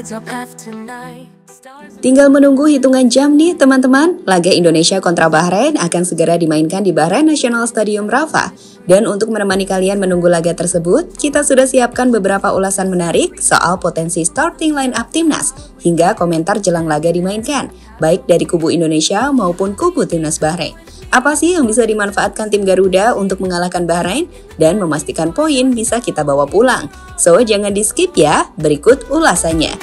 decides our path tonight. Tinggal menunggu hitungan jam nih teman-teman. Laga Indonesia kontra Bahrain akan segera dimainkan di Bahrain National Stadium Rafah. Dan untuk menemani kalian menunggu laga tersebut, kita sudah siapkan beberapa ulasan menarik soal potensi starting line up timnas hingga komentar jelang laga dimainkan, baik dari kubu Indonesia maupun kubu timnas Bahrain. Apa sih yang bisa dimanfaatkan tim Garuda untuk mengalahkan Bahrain dan memastikan poin bisa kita bawa pulang? So, jangan di-skip ya, berikut ulasannya.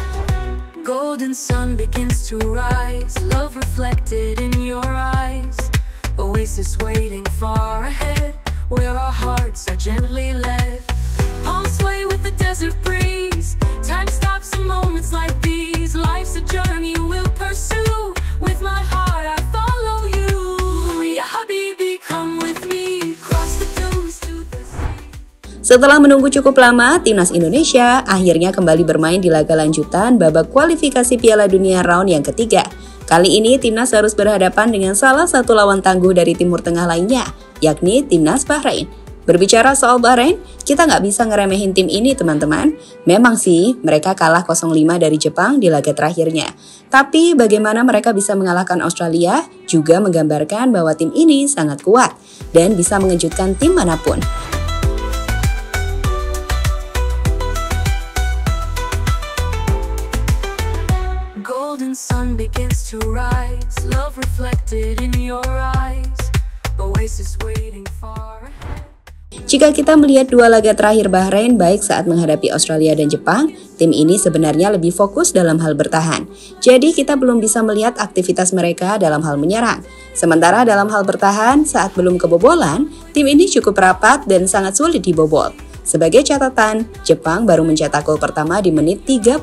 Golden sun begins to rise, love reflected in your eyes. Oasis waiting far ahead, where our hearts are gently led. Palms sway with the desert breeze. Time stops in moments like these. Life's a journey we'll pursue. With my heart I follow you. Ya Habibi, come with me. Cross the dunes to the sea. Setelah menunggu cukup lama, timnas Indonesia akhirnya kembali bermain di laga lanjutan babak kualifikasi Piala Dunia round yang ketiga. Kali ini timnas harus berhadapan dengan salah satu lawan tangguh dari Timur Tengah lainnya, yakni timnas Bahrain. Berbicara soal Bahrain, kita nggak bisa ngeremehin tim ini teman-teman. Memang sih, mereka kalah 0-5 dari Jepang di laga terakhirnya. Tapi bagaimana mereka bisa mengalahkan Australia juga menggambarkan bahwa tim ini sangat kuat dan bisa mengejutkan tim manapun. Golden sun begins to rise, love reflected in your eyes. Oasis waiting far ahead. Jika kita melihat dua laga terakhir Bahrain baik saat menghadapi Australia dan Jepang, tim ini sebenarnya lebih fokus dalam hal bertahan. Jadi kita belum bisa melihat aktivitas mereka dalam hal menyerang. Sementara dalam hal bertahan, saat belum kebobolan, tim ini cukup rapat dan sangat sulit dibobol. Sebagai catatan, Jepang baru mencetak gol pertama di menit 32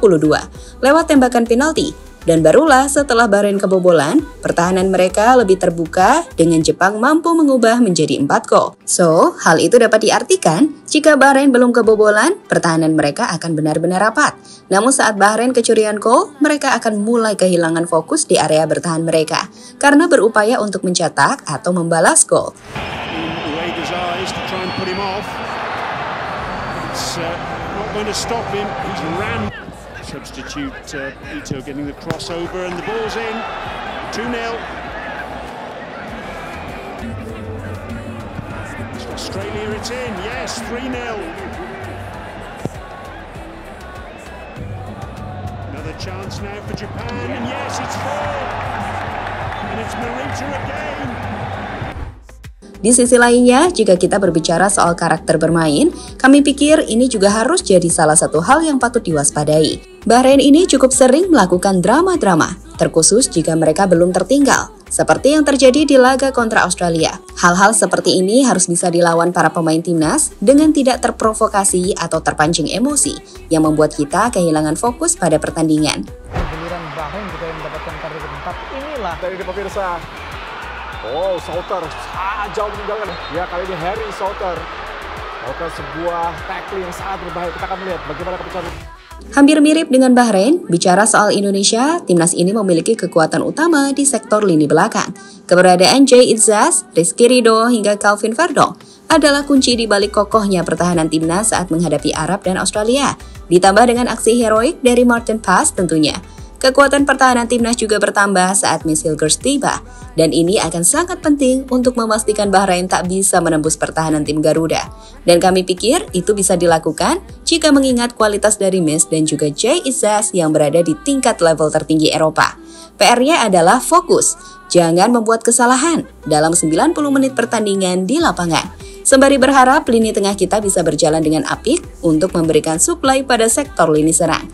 lewat tembakan penalti. Dan barulah setelah Bahrain kebobolan, pertahanan mereka lebih terbuka dengan Jepang mampu mengubah menjadi 4 gol. So, hal itu dapat diartikan jika Bahrain belum kebobolan, pertahanan mereka akan benar-benar rapat. Namun saat Bahrain kecurian gol, mereka akan mulai kehilangan fokus di area bertahan mereka karena berupaya untuk mencetak atau membalas gol. Substitute Ito getting the crossover and the ball's in. 2-0. Australia, it's in. Yes, 3-0. Another chance now for Japan, and yes, it's 4. And it's Morita again. Di sisi lainnya, jika kita berbicara soal karakter bermain, kami pikir ini juga harus jadi salah satu hal yang patut diwaspadai. Bahrain ini cukup sering melakukan drama-drama, terkhusus jika mereka belum tertinggal, seperti yang terjadi di laga kontra Australia. Hal-hal seperti ini harus bisa dilawan para pemain timnas dengan tidak terprovokasi atau terpancing emosi, yang membuat kita kehilangan fokus pada pertandingan. Giliran Bahrain juga yang mendapatkan kartu keempat, inilah dari pemirsa. Oh, Sauter sangat jauh meninggalkan. Ya, kali ini Harry Sauter melakukan sebuah tackle yang sangat berbahaya. Kita akan melihat bagaimana keputusan. Hampir mirip dengan Bahrain, bicara soal Indonesia, timnas ini memiliki kekuatan utama di sektor lini belakang. Keberadaan Jay Izzaz, Rizky Ridho, hingga Calvin Verdong adalah kunci di balik kokohnya pertahanan timnas saat menghadapi Arab dan Australia. Ditambah dengan aksi heroik dari Martin Paes tentunya. Kekuatan pertahanan timnas juga bertambah saat Miss Hilgers tiba, dan ini akan sangat penting untuk memastikan Bahrain tak bisa menembus pertahanan tim Garuda. Dan kami pikir itu bisa dilakukan jika mengingat kualitas dari Miss dan juga Jay Izzaz yang berada di tingkat level tertinggi Eropa. PR-nya adalah fokus, jangan membuat kesalahan dalam 90 menit pertandingan di lapangan. Sembari berharap lini tengah kita bisa berjalan dengan apik untuk memberikan suplai pada sektor lini serang.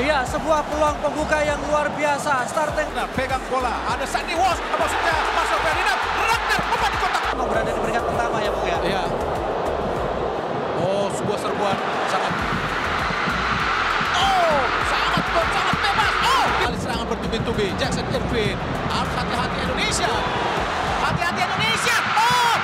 Iya, sebuah peluang pembuka yang luar biasa. Starting. Nah, pegang bola. Ada Sandy Walsh. Maksudnya masuk Ferdinand. Ragnar umpan di kotak. Mau berada di peringkat pertama ya, Bung ya? Iya. Oh, sebuah serbuan sangat. Oh, sangat bebas. Oh, kali serangan bertubi-tubi. Jackson Irvin. Harus hati-hati Indonesia. Hati-hati Indonesia. Oh,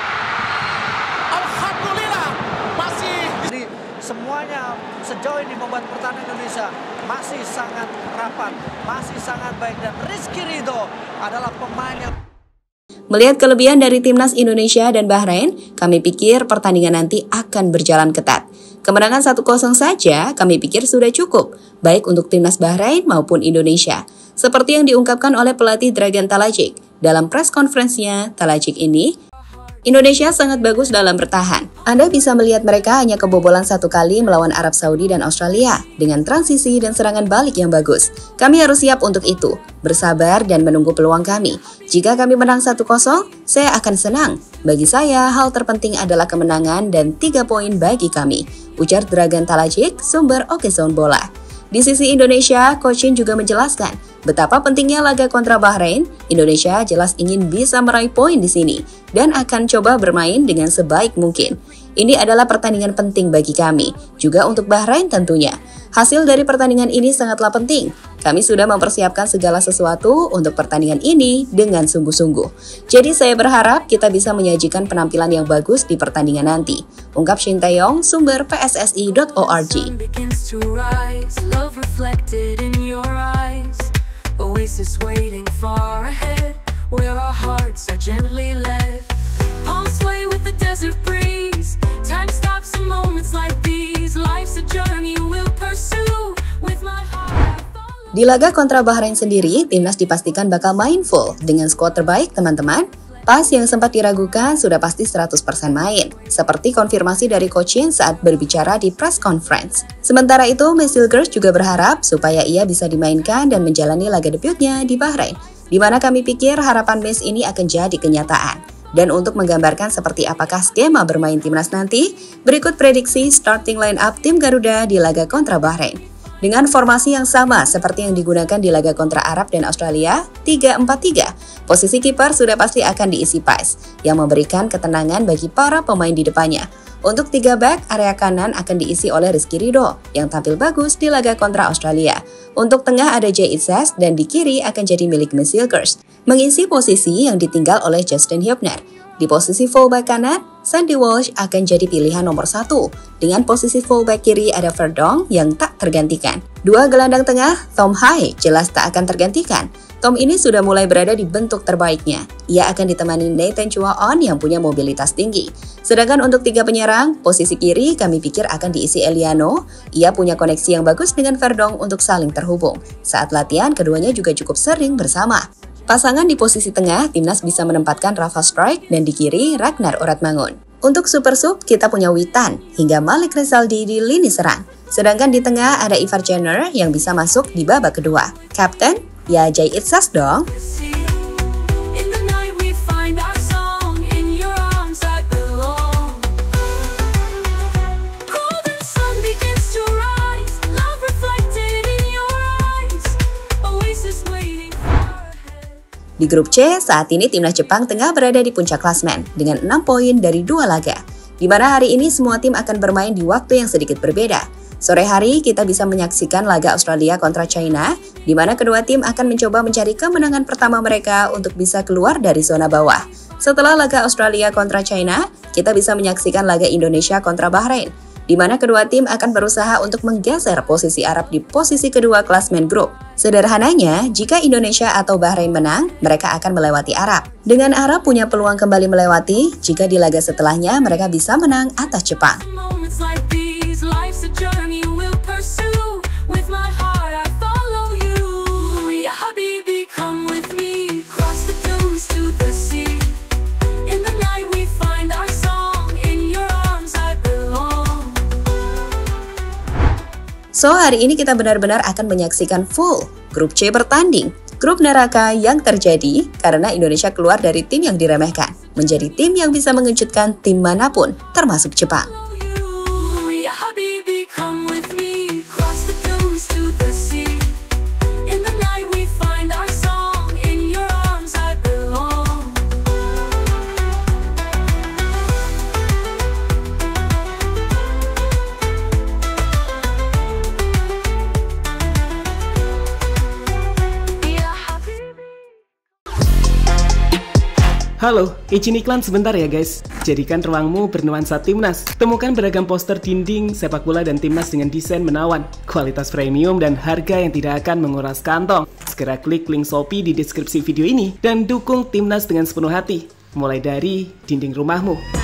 alhamdulillah masih. Jadi semuanya sejauh ini membuat pertahanan Indonesia masih sangat rapat, masih sangat baik, dan Rizky Ridho adalah pemain yang Melihat kelebihan dari timnas Indonesia dan Bahrain, kami pikir pertandingan nanti akan berjalan ketat. Kemenangan 1-0 saja kami pikir sudah cukup, baik untuk timnas Bahrain maupun Indonesia. Seperti yang diungkapkan oleh pelatih Dragan Talajic. Dalam press conference-nya, Talajic ini, Indonesia sangat bagus dalam bertahan. Anda bisa melihat mereka hanya kebobolan 1 kali melawan Arab Saudi dan Australia dengan transisi dan serangan balik yang bagus. Kami harus siap untuk itu, bersabar dan menunggu peluang kami. Jika kami menang 1-0, saya akan senang. Bagi saya, hal terpenting adalah kemenangan dan 3 poin bagi kami, ujar Dragan Talajic, sumber Okezone Bola. Di sisi Indonesia, Coach Shin juga menjelaskan betapa pentingnya laga kontra Bahrain. Indonesia jelas ingin bisa meraih poin di sini dan akan coba bermain dengan sebaik mungkin. Ini adalah pertandingan penting bagi kami, juga untuk Bahrain tentunya. Hasil dari pertandingan ini sangatlah penting. Kami sudah mempersiapkan segala sesuatu untuk pertandingan ini dengan sungguh-sungguh. Jadi saya berharap kita bisa menyajikan penampilan yang bagus di pertandingan nanti. Ungkap Shin Tae-yong, sumber pssi.org. Oasis waiting far ahead, where our hearts are gently led. Palms sway with the desert breeze. Time stops in moments like these. Life's a journey we'll pursue. With my heart. Di laga kontra Bahrain sendiri, timnas dipastikan bakal main full dengan skuad terbaik teman-teman. Pas yang sempat diragukan sudah pasti 100% main, seperti konfirmasi dari Coach Shin saat berbicara di press conference. Sementara itu, Mesilgers juga berharap supaya ia bisa dimainkan dan menjalani laga debutnya di Bahrain, di mana kami pikir harapan Mes ini akan jadi kenyataan. Dan untuk menggambarkan seperti apakah skema bermain timnas nanti, berikut prediksi starting line up tim Garuda di laga kontra Bahrain. Dengan formasi yang sama seperti yang digunakan di laga kontra Arab dan Australia, 3-4-3, posisi kiper sudah pasti akan diisi Pais, yang memberikan ketenangan bagi para pemain di depannya. Untuk 3 back, area kanan akan diisi oleh Rizky Ridho, yang tampil bagus di laga kontra Australia. Untuk tengah ada Jay Itzas, dan di kiri akan jadi milik Mesilgers, mengisi posisi yang ditinggal oleh Justin Hubner. Di posisi fullback kanan, Sandy Walsh akan jadi pilihan nomor 1. Dengan posisi fullback kiri ada Verdong yang tak tergantikan. 2 gelandang tengah, Tom Hai jelas tak akan tergantikan. Tom ini sudah mulai berada di bentuk terbaiknya. Ia akan ditemani Nathan Chua On yang punya mobilitas tinggi. Sedangkan untuk 3 penyerang, posisi kiri kami pikir akan diisi Eliano. Ia punya koneksi yang bagus dengan Verdong untuk saling terhubung. Saat latihan, keduanya juga cukup sering bersama. Pasangan di posisi tengah, timnas bisa menempatkan Rafa Strike dan di kiri Ragnar Oratmangun. Untuk Super Sub, kita punya Witan hingga Malik Rezaldi di lini serang. Sedangkan di tengah ada Ivar Jenner yang bisa masuk di babak kedua. Kapten, ya Jay Itzas dong. Di grup C, saat ini timnas Jepang tengah berada di puncak klasmen dengan 6 poin dari 2 laga, di mana hari ini semua tim akan bermain di waktu yang sedikit berbeda. Sore hari kita bisa menyaksikan laga Australia kontra China, di mana kedua tim akan mencoba mencari kemenangan pertama mereka untuk bisa keluar dari zona bawah. Setelah laga Australia kontra China, kita bisa menyaksikan laga Indonesia kontra Bahrain, di mana kedua tim akan berusaha untuk menggeser posisi Arab di posisi kedua klasmen grup. Sederhananya, jika Indonesia atau Bahrain menang, mereka akan melewati Arab. Dengan Arab punya peluang kembali melewati, jika di laga setelahnya mereka bisa menang atas Jepang. So, hari ini kita benar-benar akan menyaksikan full grup C bertanding. Grup neraka yang terjadi karena Indonesia keluar dari tim yang diremehkan, menjadi tim yang bisa mengejutkan tim manapun, termasuk Jepang. Halo, izin iklan sebentar ya guys. Jadikan ruangmu bernuansa timnas. Temukan beragam poster dinding, sepak bola dan timnas dengan desain menawan, kualitas premium dan harga yang tidak akan menguras kantong. Segera klik link Shopee di deskripsi video ini dan dukung timnas dengan sepenuh hati. Mulai dari dinding rumahmu.